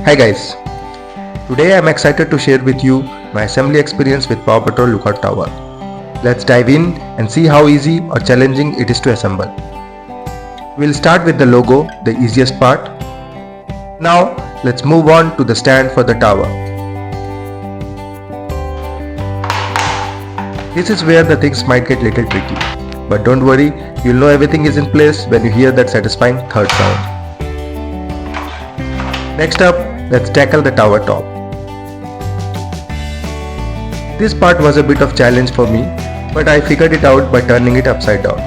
Hi guys, today I am excited to share with you my assembly experience with Paw Patrol Lookout Tower. Let's dive in and see how easy or challenging it is to assemble. We'll start with the logo, the easiest part. Now let's move on to the stand for the tower. This is where the things might get little tricky, but don't worry, you'll know everything is in place when you hear that satisfying third sound. Next up, let's tackle the tower top. This part was a bit of challenge for me, but I figured it out by turning it upside down.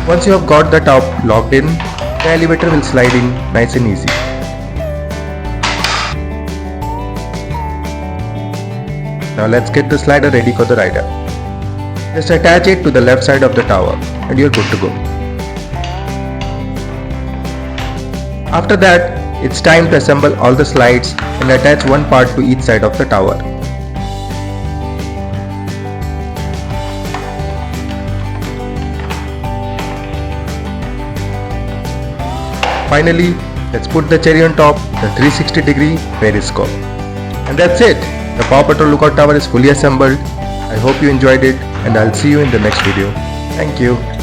Once you have got the top locked in, the elevator will slide in nice and easy. Now let's get the slider ready for the rider. Just attach it to the left side of the tower and you're good to go. After that, it's time to assemble all the slides and attach one part to each side of the tower. Finally, let's put the cherry on top, the 360-degree periscope. And that's it! The Paw Patrol Lookout Tower is fully assembled. I hope you enjoyed it and I'll see you in the next video. Thank you.